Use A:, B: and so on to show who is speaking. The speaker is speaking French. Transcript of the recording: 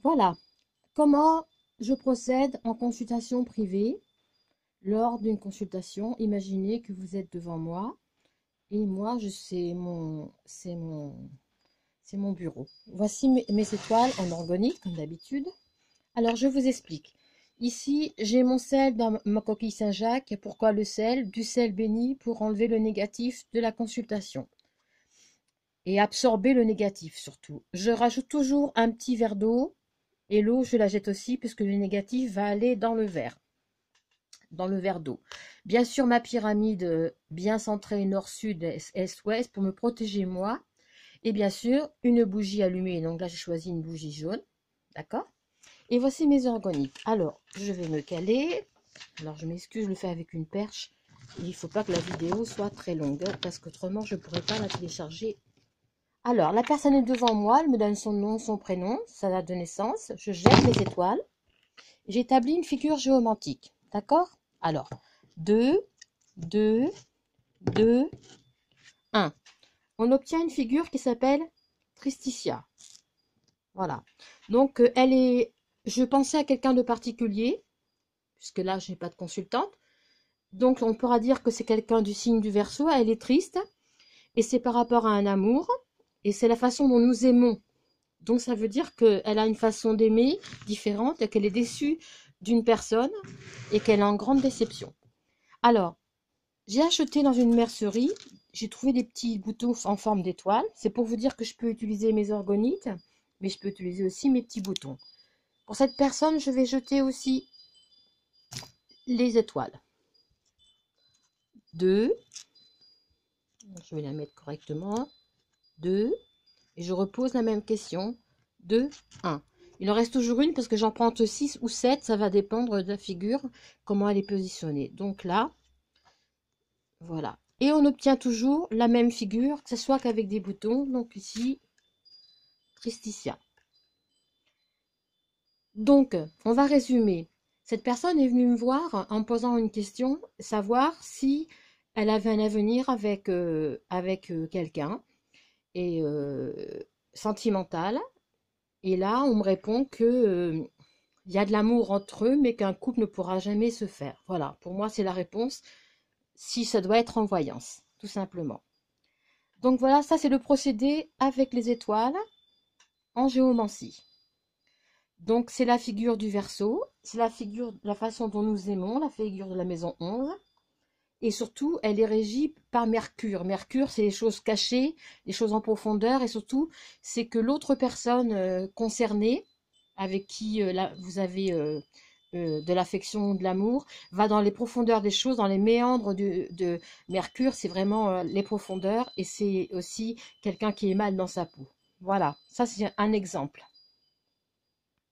A: Voilà comment je procède en consultation privée. Lors d'une consultation, imaginez que vous êtes devant moi et moi, c'est mon bureau. Voici mes étoiles en organique, comme d'habitude. Alors, je vous explique. Ici, j'ai mon sel dans ma coquille Saint-Jacques. Pourquoi le sel? Du sel béni pour enlever le négatif de la consultation et absorber le négatif surtout. Je rajoute toujours un petit verre d'eau et l'eau, je la jette aussi puisque le négatif va aller dans le verre d'eau. Bien sûr, ma pyramide bien centrée nord-sud, est-ouest pour me protéger moi. Et bien sûr, une bougie allumée. Donc là, j'ai choisi une bougie jaune. D'accord? Et voici mes organiques. Alors, je vais me caler. Alors, je m'excuse, je le fais avec une perche. Il ne faut pas que la vidéo soit très longue, parce qu'autrement, je ne pourrais pas la télécharger. Alors, la personne est devant moi. Elle me donne son nom, son prénom, sa date de naissance. Je jette les étoiles. J'établis une figure géomantique. D'accord? Alors, 2, 2, 2, 1. On obtient une figure qui s'appelle Tristitia. Voilà. Donc, je pensais à quelqu'un de particulier, puisque là, je n'ai pas de consultante. Donc, on pourra dire que c'est quelqu'un du signe du Verseau. Elle est triste, et c'est par rapport à un amour, et c'est la façon dont nous aimons. Donc, ça veut dire qu'elle a une façon d'aimer différente, et qu'elle est déçue d'une personne, et qu'elle est en grande déception. Alors, j'ai acheté dans une mercerie, j'ai trouvé des petits boutons en forme d'étoile. C'est pour vous dire que je peux utiliser mes orgonites, mais je peux utiliser aussi mes petits boutons. Pour cette personne, je vais jeter aussi les étoiles. 2, je vais la mettre correctement. 2, et je repose la même question. 2, 1. Il en reste toujours une parce que j'en prends 6 ou 7, ça va dépendre de la figure, comment elle est positionnée. Donc là, voilà. Et on obtient toujours la même figure, que ce soit qu'avec des boutons. Donc ici, Tristitia. Donc, on va résumer. Cette personne est venue me voir en me posant une question, savoir si elle avait un avenir avec, quelqu'un et sentimental. Et là, on me répond que il y a de l'amour entre eux, mais qu'un couple ne pourra jamais se faire. Voilà, pour moi, c'est la réponse. Si ça doit être en voyance, tout simplement. Donc voilà, ça c'est le procédé avec les étoiles en géomancie. Donc c'est la figure du Verseau, c'est la façon dont nous aimons, la figure de la maison 11. Et surtout, elle est régie par Mercure. Mercure, c'est les choses cachées, les choses en profondeur. Et surtout, c'est que l'autre personne concernée, avec qui vous avez de l'affection, de l'amour, va dans les profondeurs des choses, dans les méandres de Mercure. C'est vraiment les profondeurs. Et c'est aussi quelqu'un qui est mal dans sa peau. Voilà, ça c'est un exemple.